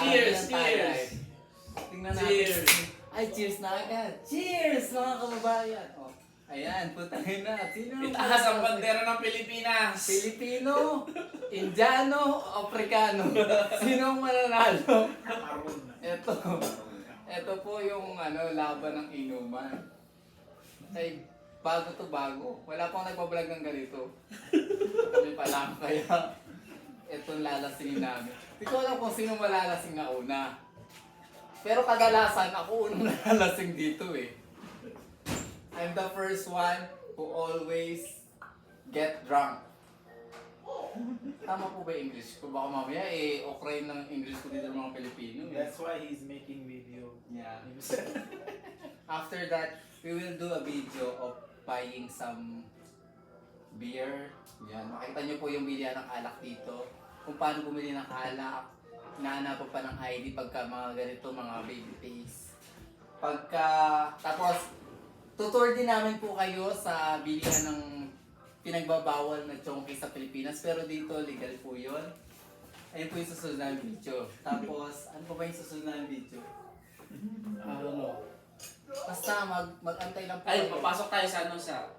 Cheers! Tingnan tayo. Cheers! Tingnan natin. Cheers! Ay, cheers na agad. Cheers, mga kababayan. Oh, ayan, putangin na. Sino Itaas ang bandera ng Pilipinas! Pilipino, Indiano, Afrikano. Sino ang mananalo? Ito po yung laban ng inuman. Ay, bago to bago. Wala pang nagbablog ng ganito. Kami pa lang, kaya itong lalasingin namin. Hindi ko alam kung sino malalasing na una. Pero kadalasan ako unang nalalasing dito eh. I'm the first one who always get drunk. Tama po ba yung English ko? Baka mamaya okay ng English ko dito ng mga Pilipino. That's why he's making video. Yeah. After that, we will do a video of buying some beer. Yan. Makita nyo po yung bilihan ng alak dito. Kung paano bumili ng alak. Nahanap pa ng ID pagka mga ganito, mga baby face. Tapos, tutur din namin po kayo sa bilihan ng pinagbabawal na chonky sa Pilipinas. Pero dito, legal po yun. Ayun po yung susunod na video. Tapos, ano pa ba yung susunod na video? Basta mag-antay lang po. Ay, papasok tayo sa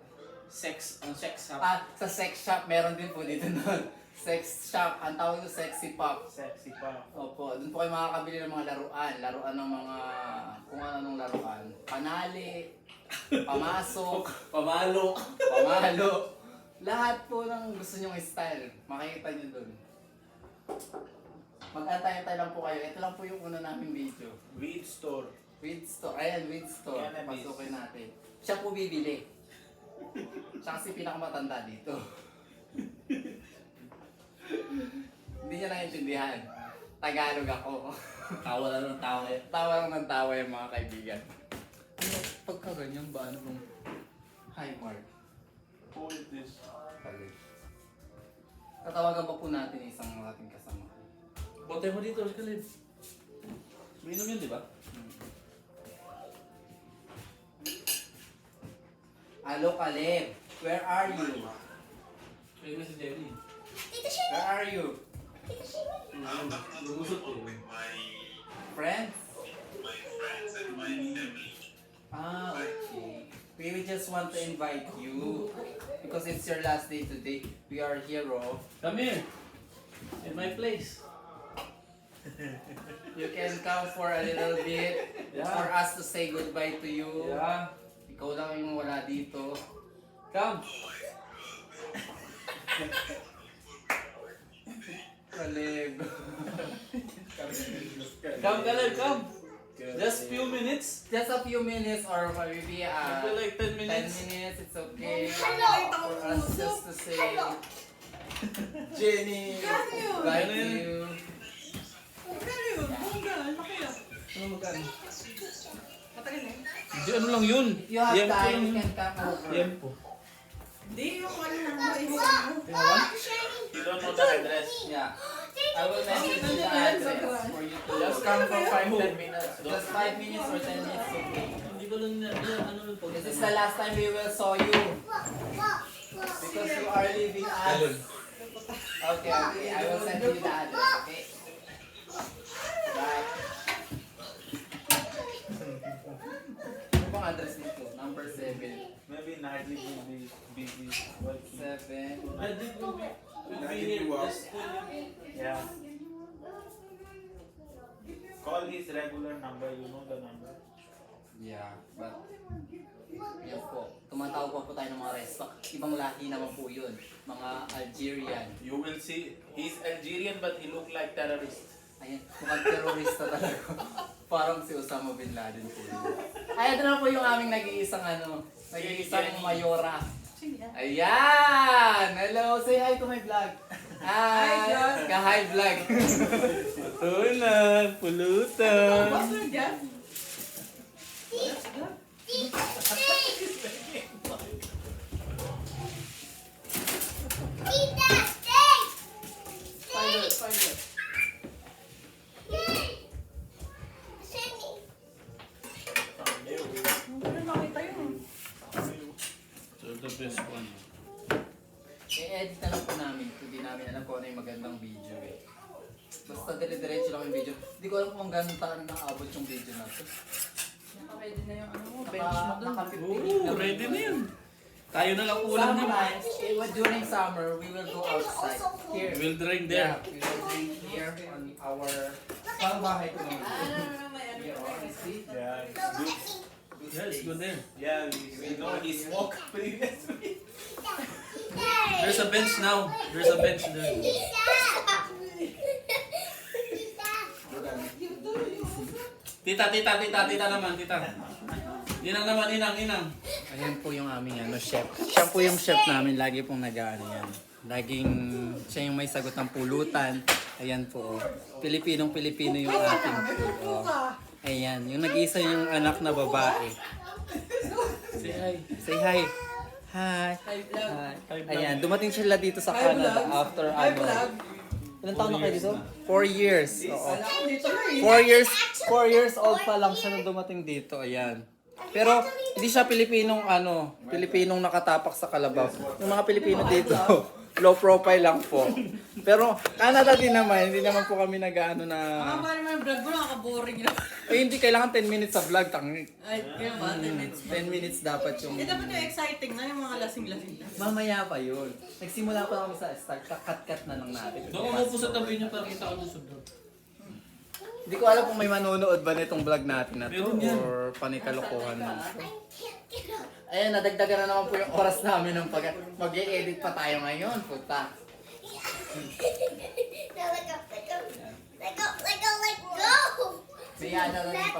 sex shop. Sa sex shop, meron din po dito nun. Sex shop, ang tawag ko sexy pop. Sexy pa. Opo, doon po kayo makakabili ng mga laruan. Laruan ng mga, kung anong laruan. Panali, pamasok, Pamalo. pamalo. Lahat po ng gusto nyong style, makikita nyo doon. Mag-antay-antay lang po kayo. Ito lang po yung una naming video. Weed store. Weed store. Ayan, weed store. Cannabis. Pasukin natin. Siya po bibili. Siya kasi pinakamatanda dito. Hindi niya naiintindihan. Tagalog ako. Tawa lang ng tawa eh. Tawa lang ng tawa yung mga kaibigan. Ano, pagka ganyan ba? Ano bang... Hi, Mark. Who is this? Tatawagan pa po natin isang ating kasama. Bote mo dito, Kalib. Minom yun, di ba? Hello, Caleb. Where are you? Ayun na si Jenny. Where are you? Lumusot eh. Friends? Okay. We just want to invite you because it's your last day today. We are here, oh. Come here. In my place. You can come for a little bit Yeah. for us to say goodbye to you. Yeah. Ikaw lang yung wala dito. Come. Caleb. Come, Kalib, come. Just few minutes. Just a few minutes or maybe Maybe like 10 10 minutes. minutes, it's okay. Hello. For us just to say Jenny. goodbye to you. Ano magkano? Matagal na yun. Hindi, ano lang yun? If you have Yempo time, yun. you can come over. Yempo. Hindi, yung ano lang ba is ano? You don't know the address. Yeah. I will message you the Ano yan, address Sakura? for you to just come for 5-10 minutes. Just 5 minutes or 10 minutes, okay. Hindi ko lang na, ano lang po. This is the last time we will saw you. Because you are leaving us. Okay, okay. I will send you the address, okay? Bye. Ano bang address nito? Number 7. Maybe Nightly will be busy working. 7. I did will be here. Just Yeah. Call his regular number. You know the number. Yeah, but... Yan po. Tumatawag pa po tayo ng mga restaurant. Ibang lahi naman po yun. Mga Algerian. You will see. He's Algerian but he look like terrorist. Ayan, mukhang terorista talaga. Parang si Osama Bin Laden po yun. Ay, ito na po yung aming nag-iisang nag-iisang mayora. Ayan! Hello! Say hi to my vlog. Hi! vlog. Ka-hi vlog. Tunan, pulutan. What's your job? Pilot. Hindi na makita yun. So the best one. I-edit na lang po namin. Hindi namin alam kung ano yung magandang video eh. Basta dire-diretso lang yung video. Hindi ko alam kung gano'ng taon nakaabot yung video na to. Naka-ready na yung ano mo, bench mo dun. Naka 58 Oo, ready na yun. Tayo na lang kulang na. Sometimes, during summer, we will go outside. Here. We'll drink Yeah, there. we will drink here on our... Parang bahay ko naman. May ano Here, pa oh, see? Yeah, it's good. Yeah, it's good there. Yeah, we know he smoked previously. There's a bench now. There's a bench there. Tita naman, tita. Inang naman, inang. Ayan po yung aming chef. Siya po yung chef namin. Lagi pong nag-ano yan. Laging siya yung may sagot ng pulutan. Ayan po. Oh. Pilipinong-Pilipino yung ating food. Oh. Ayan. Yung nag-iisa yung anak na babae. Say hi. Say hi. Hi. Hi vlog. Hi. Ayan. Dumating sila dito sa Canada after Hi ano. vlog. Ilan taon na kayo dito? 4 years. Oo. Wala ko dito na eh. 4 years old pa lang siya nung dumating dito. Ayan. Pero hindi siya Pilipinong nakatapak sa kalabaw. Yung mga Pilipino dito, low profile lang po. Pero Canada din naman, hindi naman po kami nag-ano na... Mga naman yung vlog mo, nakaka-boring na. Eh hindi kailangan 10 minutes sa vlog, tangi. Ay, kaya ba? 10 minutes. 10 minutes dapat yung... Eh, dapat yung exciting na yung mga lasing-lasing na. Mamaya pa yun. Nagsimula pa kami sa start, cut-cut na lang natin. Doon ko po sa tabi niya para kita ko doon sa vlog. Hindi ko alam kung may manonood ba nitong vlog natin na to Meron yan. or panikalokohan lang to. Ayan, nadagdagan na naman po yung oras namin ng mag-i-edit pa tayo ngayon. Puta. May ana lang yung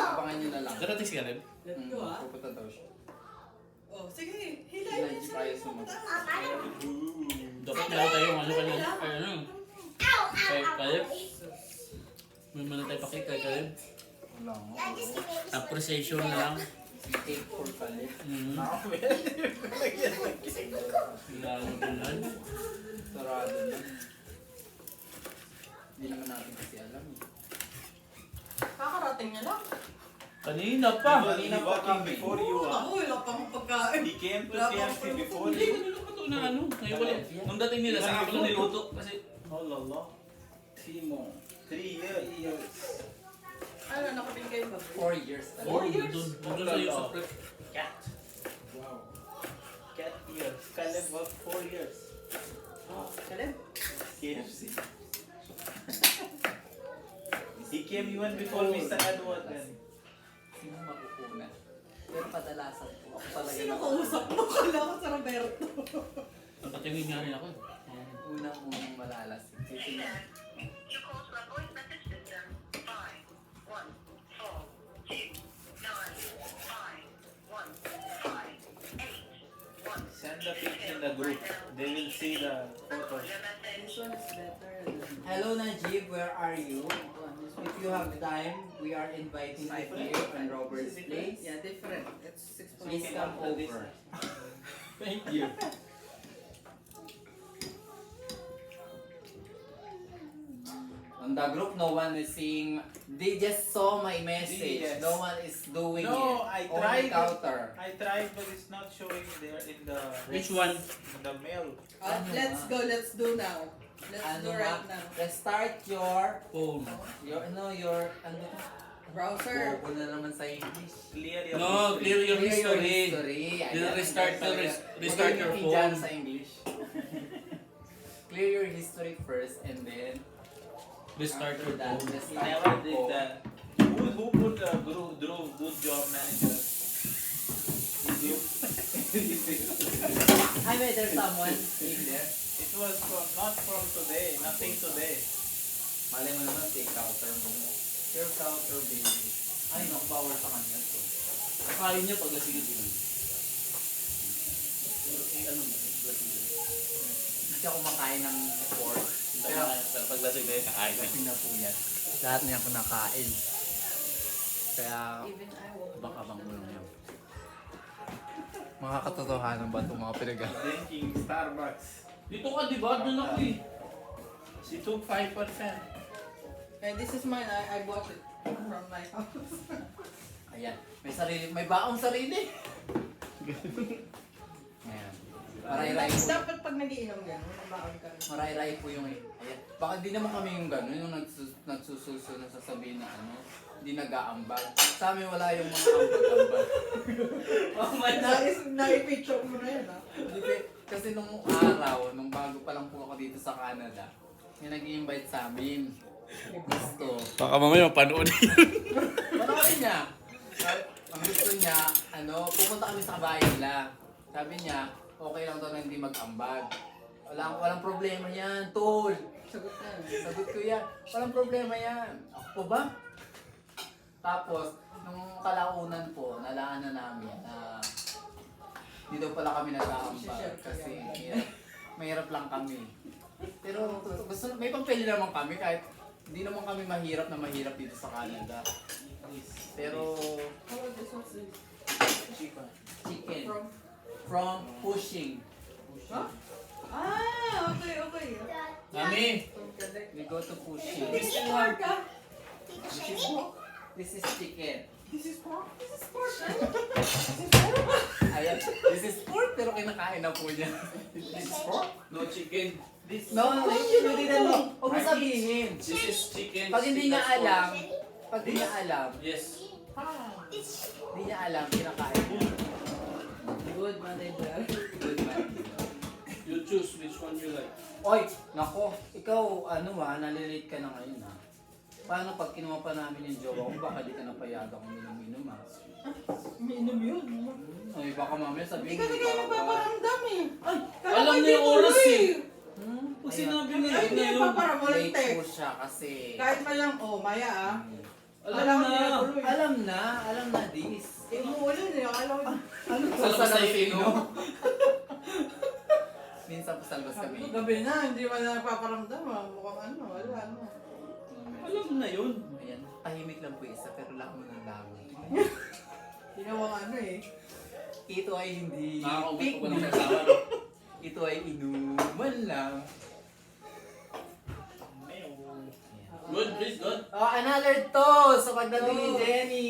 abangan nyo na lang. Darating si Caleb. Let's go ah. Pupunta daw siya. Oh, sige. Hilay Hilay mo pa yung sumunod. Dapat meron tayo ano kanina. Ay, ano. Kay Caleb. May mana tayo pakita kay Caleb. Wala nga. Appreciation na lang. Cake for pala. Lalo bulan. Sarado na. Hindi naman natin kasi alam eh. Kakarating niya lang. Kanina pa. He walking before you. Ako, wala pa akong pagkain. He came to Wala pa KFC akong before Hindi, you. kanina pa ito na ano. Ngayon wala. Nung dating nila, saka ko lang niluto. Kasi Oh, lala. Timo. 3 years. Ano, nakating kayo ba? 4 years talaga. 4 years. Doon sa iyo sa prep. Cat. Wow. Cat years. Caleb worked 4 years. Kaleb? KFC. He came even before Mr. Edward then. Sino makukuna? Pero kadalasan po. Ako talaga Sino na- kausap mo? Kala ko sa Roberto. Napatingin nga rin ako. Unang malalasing. Sino? Your call to our voice message system 514295158. Send the pics in the group. They will see the photos. This one is better. Hello Najib, where are you? If you have time, we are inviting you here on Robert's Place. Yeah, different. It's 6.5. Please come over. Thank you. On the group, no one is seeing. They just saw my message. Yes. No one is doing No, it. I Only tried. counter. I tried, but it's not showing there in the Which one? in the mail. Let's go, let's do now. Let's Ano do nga? right now. Restart your Phone. ano Browser. Bobo na naman sa English. Clear your No, history. clear your history. Ayan, Then restart ganun talaga. restart Magaling your yung dyan phone. sa English. Clear your history first and then Restart after your that, phone. He restart never your did phone. that. Who put Dhruv good job manager? Did you? I bet there's someone in there. It was not from today. Nothing today. Malay mo naman, take counter mo. Take counter, baby. Ay, nakabawal sa kanya to. Kain niya pag lasing din. Pero ano ba? Lasing din. Hindi siya kumakain ng pork. Pero pag lasing din, kakain na. Lasing na po yan. Lahat niya kumakain. Kaya, Even I will. baka bang mo lang yan. Mga katotohanan ba itong mga pinag- Drinking Starbucks. Dito ka, di ba? Doon ako eh. She took 5%. And this is mine. I bought it from my house. Ayan. May baong sarili. Ayan. Maray-ray po. Dapat pag nagiinom gano'n, mabaon ka rin. Maray-ray po yung... Ayan. Baka di naman kami yung gano'n, yung nagsususunod sasabihin na ano, hindi nag-aambag. Sa amin wala yung mga ambag-ambag. Oh my God. Nai-picture mo na yun, ha? Kasi nung araw, nung bago pa lang po ako dito sa Canada, may nag-i-invite sa amin. Gusto. Baka mamaya mapanood Panoorin niya. Ang gusto niya, pupunta kami sa bahay nila. Sabi niya, okay lang daw na hindi mag-ambag. Walang problema yan, tol. Sagot na yun. Sagot ko yan. Walang problema yan. Ako pa ba? Tapos, nung kalaunan po, nalaanan namin na dito pala kami nag-aambag kasi mahirap lang kami. Pero may pampili naman kami kahit hindi naman kami mahirap dito sa Canada. Pero How about this one? chicken From? from Pushing. Huh? Okay. Mami, From Quebec. We go to Pushing. This is pork, ha? This is chicken. This is pork? This is pork, ha? This is pork? Ayan, this is pork pero kinakain na po niya. This is pork? no chicken. This No, hindi na. Huwag mo sabihin. This is chicken. Pag hindi niya That's alam, pork. Yes. hindi niya alam, kinakain niya. Good manager. Good man. You choose which one you like. Oy, nako, ikaw, nalilate ka na ngayon ha. Paano pag kinuha pa namin yung jowa ko, baka di ka napayagang uminom-inom ha? Umiinom yun. Ay, baka mamaya Hindi sabihin kasi kayo magpaparamdam eh. Ay, Alam niya yung oras eh. Pag Ayun. sinabi niya Ay, yun hindi na yun. magpaparamdam. Late po Text. siya kasi. Kahit man lang, maya ah. Alam na. Alam na this. Inuulan eh. Akala ko, Ano to? Salbas Sa tayo Filipino? Pino. Minsan pa salbas sabi kami. ko, gabi na, hindi man na nagpaparamdam ah. Mukhang wala no. Alam na yun. Ayan, tahimik lang po isa pero lamang ng lamang. Ginawang eh. Ito ay hindi Nakakaugat ko ba ng picnic. kasama, no? Ito ay inuman lang. Good, please, good. Oh, another toast sa pagdating ni Oh. Jenny.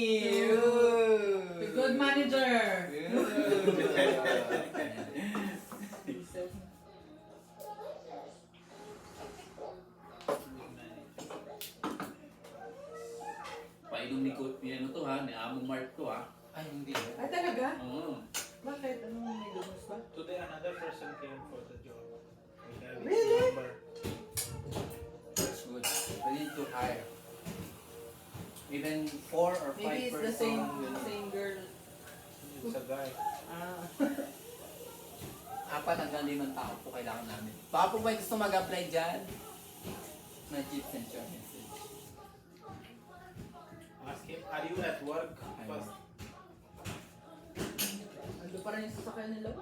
The good manager. Painom ni ano to ha, ni Amo Mark to ha. Ay, hindi. Ay talaga? Oo. Bakit? Anong may gumus ba? Today another person came for the job. We have his Really? number. That's good. We need to hire. Even 4 or 5 Maybe it's the person will... same girl. It's a guy. Ah. 4 hanggang 5 tao po kailangan namin. Baka po may gusto mag-apply dyan? Najib, send your message. Ask him, are you at work? First. Ando pa rin yung sasakyan nila ba?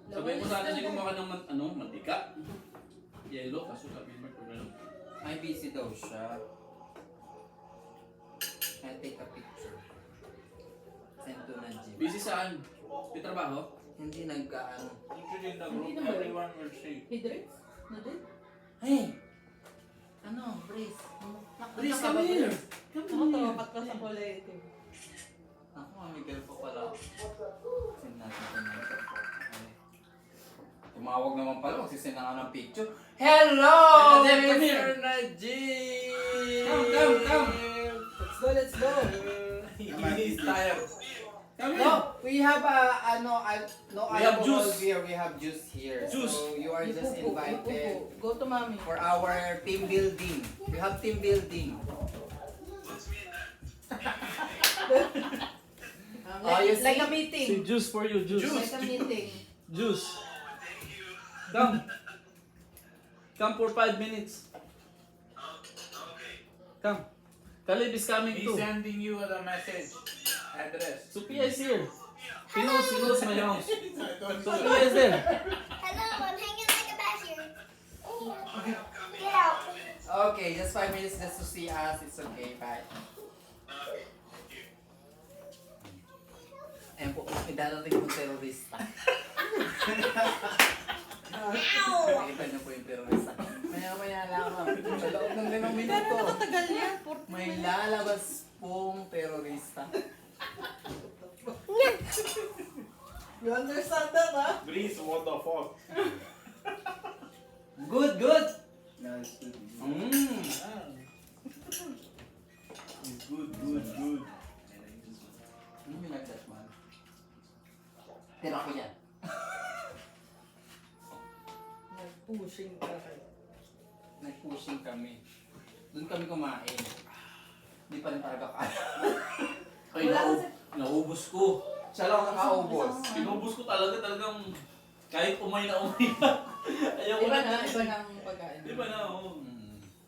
Sabay ko sana siya gumawa ng mantika. Yellow, kaso sabi ni Mark, ano. Ay, busy daw siya. I'll take a picture. Send to Najib. Busy saan? May trabaho? Hindi nagkaano. Usually in the Hindi group, naman. everyone will see. He drinks? Na din? Hey! Ano, Brice? Please, come here. Nakatawapat ka sa kulay ito. Ako, Miguel po pala. Send natin ito na ito. Tumawag naman pala, magsisend na nga ng picture. Hello! Najib, come here. Mr. Najib! Come. Let's go! He's tired. Come here. No, we have no We have alcohol juice. beer. We have juice here. Juice. So you are just invited Go to mommy. for our team building. We have team building. Oh, you Like a see? meeting. juice for you, Like a meeting. Juice. Come. Come for 5 minutes. Come. Caleb is coming He's too. sending you the message address. Sophia is here. He knows my house. I don't know. Sophia is there. Hello, I'm hanging like a bat here. Get out. Okay, just 5 minutes just to see us. It's okay, bye. Ayan po, may darating pong terorista. Nakita niyo po yung terorista. Maya-maya lang. Sa loob ng 5 minuto. Matagal yan. May lalabas pong terorista. You understand that, ha? Breeze, what the fuck? Good. pushing ka. Nag-pushing kami. Doon kami kumain. Hindi pa rin talaga kaya. Ay, naubos ko. Siya lang nakaubos. Pinubos ko talagang kahit umay na umay na. Ayaw ko Iba na. na, iba na ang pagkain. Di ba na, oo.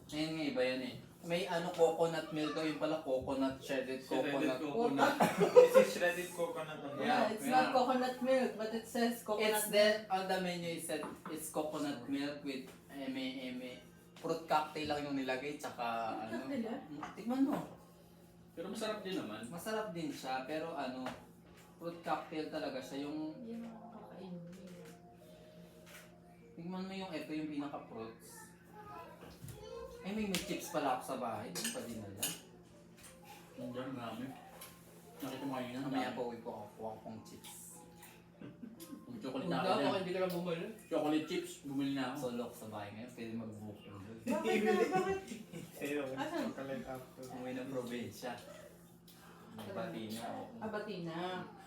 Ayun nga, iba yan eh. May coconut milk daw, yung pala coconut, shredded coconut. coconut. This is shredded coconut. Yeah. It's not coconut milk, but it says coconut It's there, on the menu it said it's coconut milk with fruit cocktail lang yung nilagay, tsaka ano. Tikman mo. Pero masarap din naman. Masarap din siya, pero ano, fruit cocktail talaga siya. Yung, tingnan mo yung ito, yung pinaka-fruits. Ay, may chips pala ako sa bahay. Doon pa din nila. Nandiyan, marami. Nakita mo kanina. Mamaya pa uwi po ako, kuha ko pong chips. Yung chocolate Hindi na ako, ako hindi ka na bumili. Chocolate chips, bumili na ako. Solo ako sa bahay ngayon, pwede mag-booking doon. Bakit na, bakit? Ayun, Asan? chocolate after. Umuwi ng probinsya. Bati na ako. Abati na.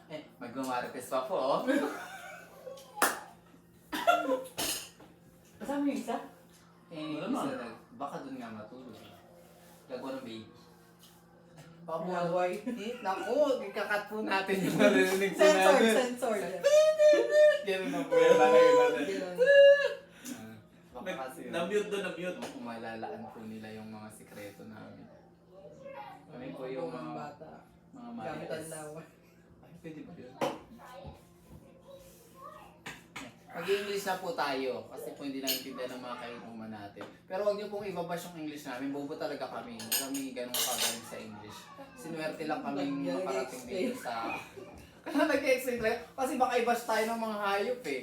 Eh, magmamarites pa po, oh. Kasama yung isa? Eh, Wala naman. baka doon nga matulog. Gagawa ng baby. Baka mo, Huawei. naku, ikakat po natin yung maririnig po Sensor, natin. sensor. Ganun na po yung lalagay natin. Ganun. Baka kasi yun. Na-mute doon, na-mute. Malalaan po nila yung mga sikreto namin. Kami po yung Mga mga bata. Gamit ang marites. lawa. Ay, pwede ba yun? Mag-English na po tayo kasi po hindi naintindihan ng mga kainuman natin. Pero huwag niyo pong ibabash yung English namin. Bobo talaga kami. Hindi kami ganun kagaling sa English. Sinuwerte lang kaming makarating dito sa... Kaya nag-explain tayo. Kasi baka i-bash tayo ng mga hayop eh.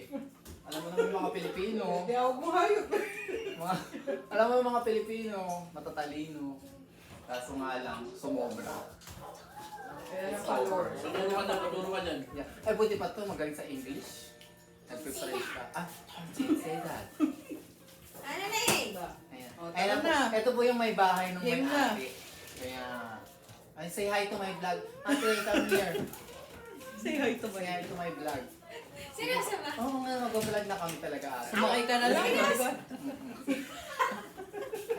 Alam mo naman yung mga Pilipino. Hindi ako buhayop. Alam mo yung mga Pilipino, matatalino. Kaso nga lang, sumobra. Kaya na followers. Paturo ka dyan. Yeah. Ay, buti pa to, magaling sa English. Nag-preparate ka. Ah, say that. Ano na eh? Ayan. O, Ayan tara po, na. ito po yung may bahay ng may Game na. ate. Kaya, ay, say hi to my vlog. Ate, come here. Say hi to Say hi to my vlog. Seryoso ba? Oo nga, mag-vlog na kami talaga ate. Sumakay ka na lang. Diba?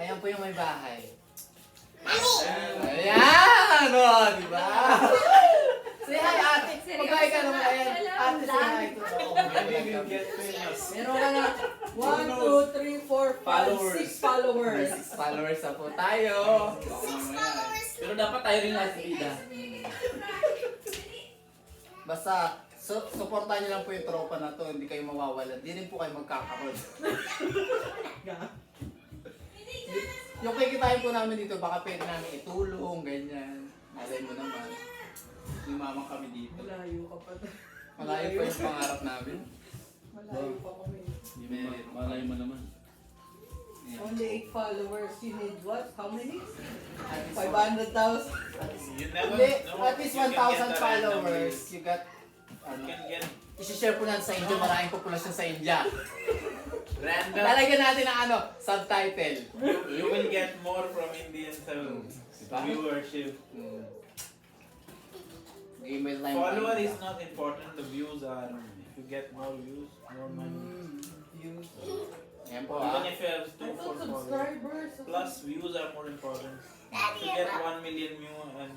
Ayan po yung may bahay. Mami! Ayan! O, di ba? Say hi, ate. Seryoso Mag-hi ka naman. ba? Ayan. Hello, Ate, say hi vlog. to. Maybe you will get famous. Meron ka na 1, 2, 3, 4, 5, 6 followers. 6 followers na po tayo. Followers. Pero dapat tayo rin nasa ida. Basta, supportahan niyo lang po yung tropa na to. Hindi kayo mawawalan. Hindi rin po kayo magkakaroon. Yung kikitain po namin dito, baka pwede namin itulong, ganyan. Malay mo naman. Lumamang kami dito. Malayo ka pa. Malayo pa yung pangarap namin. Malayo pa kami. Malay mo naman. Yeah. Only 8 followers. You need what? How many? At least 500,000. You never Hindi, know. at least You can 1,000 get the followers. randomly. You got, You can get isi-share po natin sa India. Maraming populasyon sa India. random. Lalagyan natin ng ano, subtitle. You will get more from Indian viewership. Email na yung Follower India. is not important. The views are. If you get more views, more money. Views. Ayan po Even ah. if you have I 2 thought 4 followers. subscribers. Plus views are more important. If you get 1 million views and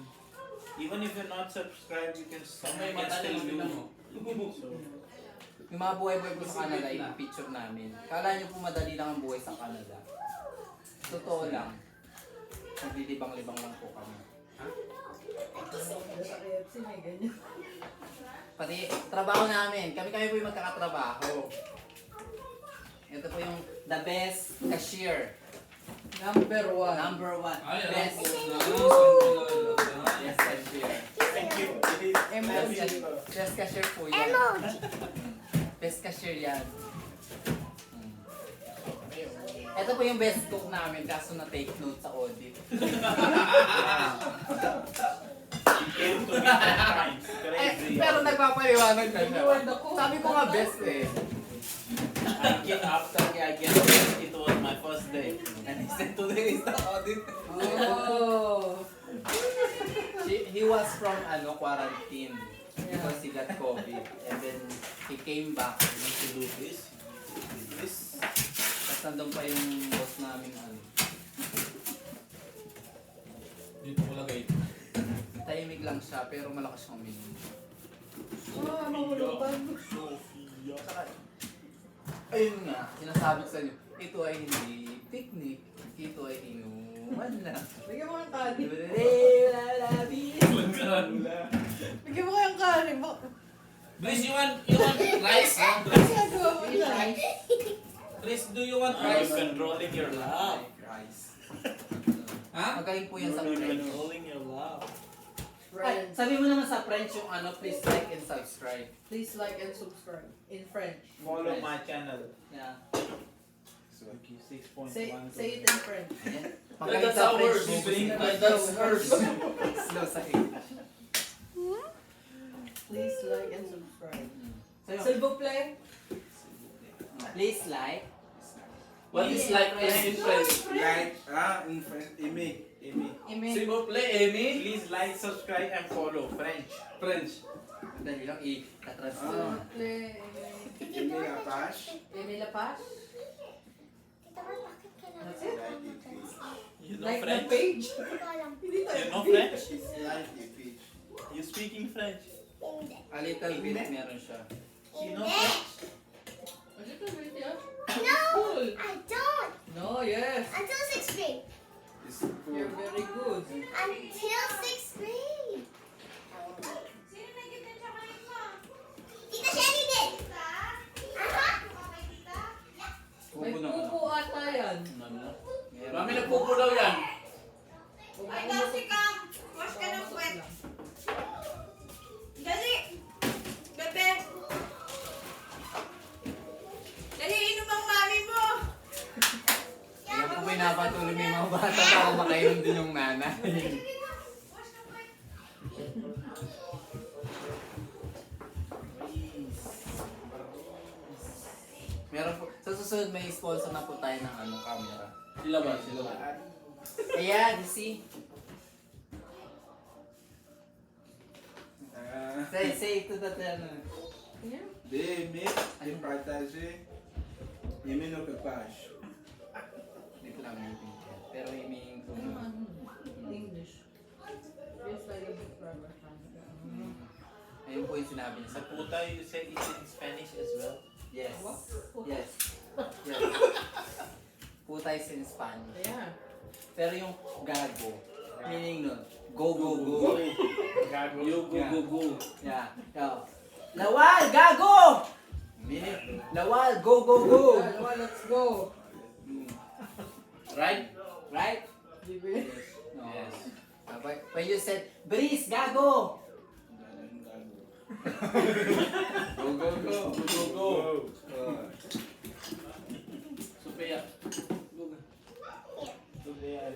even if you're not subscribed, you can May mata still din view. mo. So Yung mga buhay-buhay po sa Canada, yung picture namin. Kala nyo po madali lang ang buhay sa Canada. Totoo lang. Naglilibang-libang lang po kami. Sa KFC may ganyan. Pati trabaho namin. Kami po yung magkakatrabaho. Ito po yung the best cashier. Number 1. Number 1. Best. Best cashier. thank you. Emoji. Best cashier po yan. Emoji. Best cashier yan. Ito po yung best cook namin kaso na take note sa audit. He came to me 10 times. Crazy. Pero nagpapaliwanag na siya. You are the cook. Sabi ko nga best eh. After I get it was my first day. And he said today is the audit. Oh. He was from quarantine because he got COVID. And then he came back. You need to do this. This. nandun pa yung boss namin ano. Dito ko lagay. Tahimik lang siya pero malakas siyang uminom. Ah, mahulugan. Ayun nga, sinasabi ko sa inyo, ito ay hindi picnic, ito ay inuman lang. Bigyan mo ng kanin. Lalabi. Bigyan mo kayong kanin. Chris, you want rice? Ginagawa mo yan. Chris, do you want I'm rice? controlling your love. Rice. Ha? Magaling po yan sa You're French. controlling your love. Ay, Friends, sabi mo naman sa French yung ano, please like and subscribe. please like and subscribe. In French. Follow my channel. Yeah. Okay, 6.1. Say it in French. Ayan. Like Magaling that's sa French. ours. Magaling Like that's ours. Slow sa English. Please like and subscribe. Sa'yo. S'il vous plaît. Please like. What is like rice in French? Like, in French, aimer, aimer. S'il vous plaît, Amy. Please like, subscribe, and follow. French. French. Dali lang S'il i-translate. vous plaît. Aimer la page. Aimer la page. That's it. You know Like the French? page. Hindi You tayo. know French? Like the page. You speaking French? A little bit meron siya. You know French? A little bit, yeah. No, I don't. No, yes. Until 6th grade. It's You're good. very good. Until 6th grade. Tita Shelly did. May Pupo na ano. pupo ata yan. Mami, nagpupo daw yan. Ay, kasi kam. Wash ka ng puwet. lang. Dali! Bebe! Dali, inom ang mami mo! Kaya po pinapatuloy may mga bata para makainom din yung nanay. Meron po, sa susunod may sponsor na po tayo ng ano, camera. Sila ba? Sila ba? Ayan, you see? Say to the Aimer et partager. Aimer notre page. Dito lang yung tingin. Pero may meaning po Ano, na. ano? English. Yes, like a subscriber. Ayun po yung sinabi niya sa Puta, you said it in Spanish as well. Yes. What? Yes. Yes. Puta is in Spanish. Yeah. Pero yung gago, meaning nun, go, go, go. Gago. You go, go, go. Yeah. Yeah. Lawal, gago! Meaning, Lawal, go, go, go. Yeah, well, let's go. Right? Right? Bibi. No. Yes. But when you said, Breeze, gago! Go, go, go. Go, go. Uh, Sophia.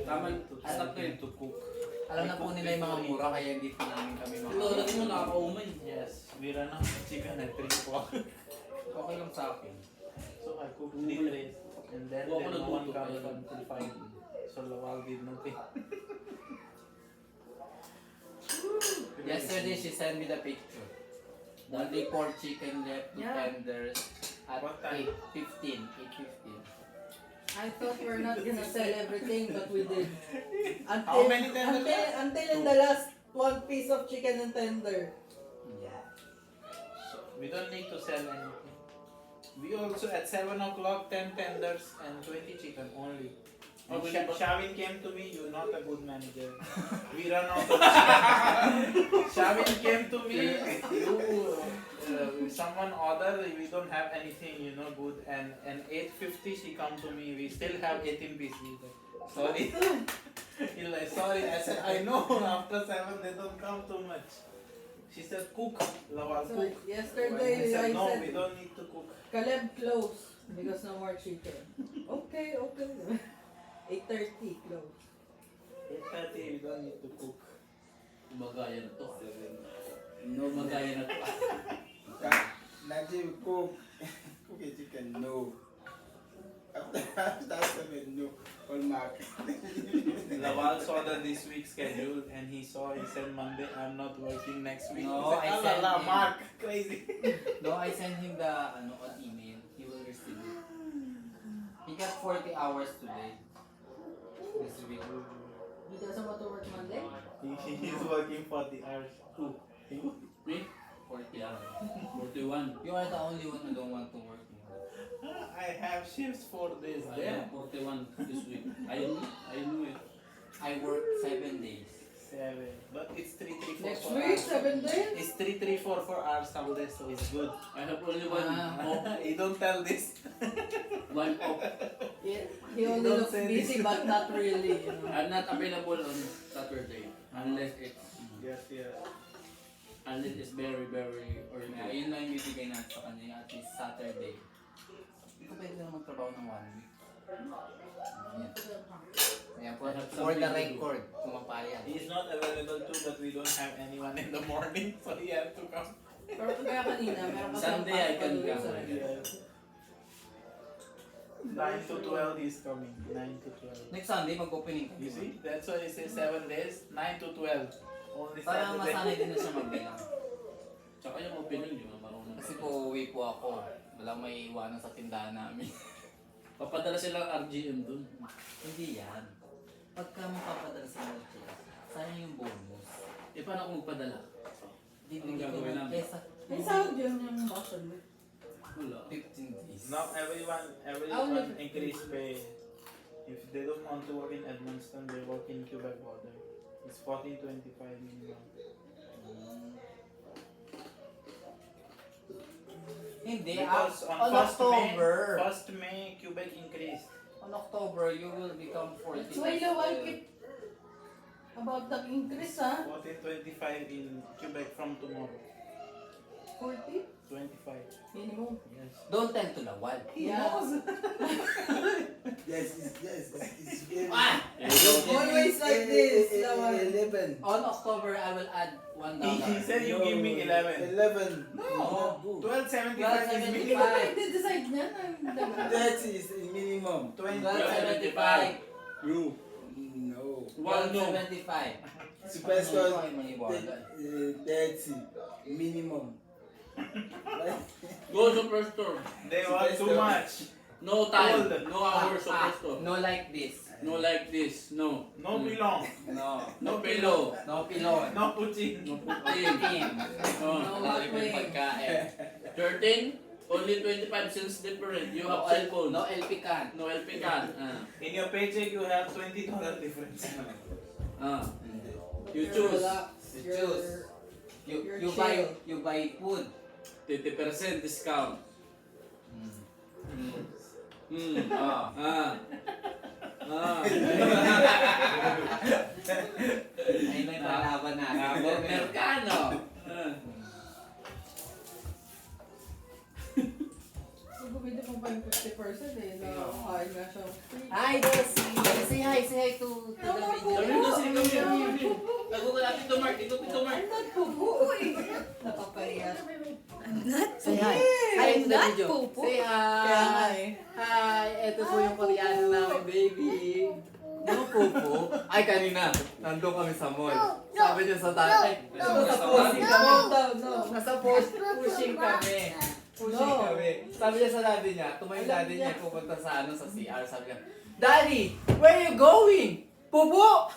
Tama. Stop na yun to cook. Alam na po nila yung mga mura, kaya hindi po namin kami Ito, mga... lagi mo nakakaumay. Yes, we ran out of chicken at 3 o'clock. Okay lang sa akin. So I cooked 3 trays. And then Huwag ko no one nagluto comes kaya. until 5. So Lawal did nothing. Yesterday, she sent me the picture. Only 4 chicken left, 2 Yeah. tenders at What time? 8:15. 8:15. I thought we're not gonna sell everything, but we did. How many tender Until in the last one piece of chicken and tender. Yeah. We don't need to sell anything. We also at 7 o'clock 10 tenders and 20 chicken only. And Shavin came to me, you're not a good manager. We run out of chicken. Shavin came to me, someone order, we don't have anything, good. And 8:50 she come to me, we still have 18 pieces. Sorry. He's like, sorry. I said, I know, after 7 they don't come too much. She said, cook, Lawal, So cook. yesterday I said, I no, said, we don't need to cook. Caleb close because no more chicken. Okay, okay. 8:30 close. 8:30, we don't need to cook. Magaya na to. no, Magaya na to. Najee cook a chicken, no. After 7, no. All mark. Lawal saw this week's schedule and he said Monday I'm not working next week. No, he I said, sent "Allah, him." Mark, crazy. No, I sent him the on email. He will receive it. got 40 hours today. This week. He doesn't want to work Monday? He's working 40 hours. Who? You? Me? 40 hours. 41. You are the only one who don't want to work more. I have shifts for this I day. am 41 this week. I knew it. I work 7 days. 7. But it's 3, 3, 4, Next 4 week, hours. 7 days? It's 3, 3, 4, 4 hours Sunday, so it's good. I have only one off. You don't tell this. One off. He only Don't looks say busy this. but not really, you know. I'm not available on Saturday unless it's Yes. it's very Kaya urgent. yun lang yung bibigay natin sa kanya at least Saturday. Hindi ko pwede na magtrabaho ng 1 week. Ayan. Ayan po, I have for the something to do. record, kumapayag. He's not available too, but we don't have anyone in the morning, so he has to come. Pero kaya kanina, meron kasi Sunday, I can pasok come. sa- Yes. 9 to 12 he's coming. 9 to 12. Next Sunday, mag-opening. You see? That's why he says 7 days. 9 to 12. Only Parang masanay Saturday. din na siya magbilang. Tsaka yung opening, di ba? Marunong. Kasi po uwi po ako. Walang may iwanan sa tindahan namin. Papadala silang RGM dun. Hindi yan. Pagka mapapadala sa LTS, sayang yung bonus. Eh, paano ako magpadala? Bibigyan ko gagawin na namin? kesa May sahod yun yung boston mo. Wala. 15 days. Now everyone increase pay. If they don't want to work in Edmundston, they work in Quebec border. It's 14.25 minimum. Hindi, Because on October, 1st May, Quebec increased. on October, you will become 40. That's why Lawal keep about the increase, ha? 14.25 in Quebec from tomorrow. 40? 25. Minimum. Yes. Don't tell to Lawal. Yeah. Yes, it's very. Ah! Always like this, Lawal. 11. On October, I will add $1. He said you give me 11. 11. No. 12.75 is Hindi minimum. ko pa i-decide niyan. That is minimum. 12.75. You. No. One no. 12.75. Supposed Ano to kayo maniwala? 30 minimum. Right? Go Superstore. They want too much. No time. Cold. No hours Superstore. No like this. No like this. No. No belong. No. No pillow. No pilon. No putin. No putin. Team. Oh. Nakalimutan pagkain. 13. Only 25 cents different. You have cell phone. No LP can. No LP can. In your paycheck, you have $20 difference. You choose. You choose. You're You chill. buy food. 50% discount. Ah. Ayun na yung lalaban natin. Mercano. So, bumili mo pa yung 50% eh. Nakakain nga siya free. Hi, Desi! Say hi to the video. Sabi ko sila kami. Tago ka natin to Mark. Ito to Mark. I'm not pupu eh. Nakakahiya. Say hi. Hi to the not video. popo. Say Kaya nga hi. eh. Hi, eto po yung Koreano namin, baby. No, Popo. Ay, kanina, nandun kami sa mall. Sabi niya sa tatay, nasa pushing kami. Nasa pushing kami. Pushing No. kami. Sabi niya sa daddy niya, tumayo daddy niya pupunta sa sa CR. Sabi niya, Daddy, where you going? Pupo!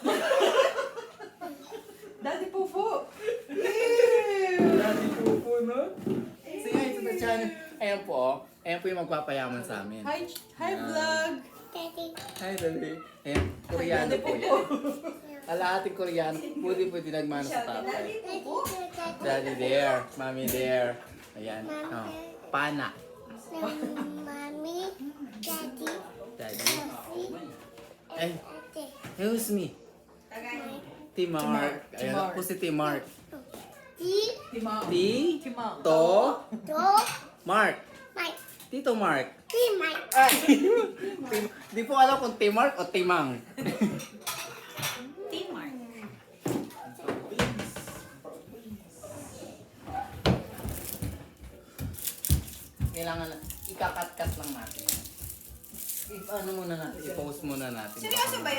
Daddy pupu. Daddy Pupo, no? Say hi to the channel. Ayan po, ayan po yung magpapayaman sa amin. Hi, hi vlog. Hi, Daddy. Ayan, Koreano po yan. Kalahating Koreano, pwede nagmano sa tatay. Daddy there, mommy there. Ayan, oh. Pana. Mommy, Daddy, Daddy. Eh, Daddy. who's me? T-Mark. Ayan, T-Mark. ako si T-Mark. Timang. T, Timang. To, Do, Mark. Mike, Tito Mark. Mike. Ay, di po alam kung T-Mark o Timang. Teamwork. Kailangan ikakat-cut lang natin. Ano muna natin, i-post muna natin. Seryoso ba yan?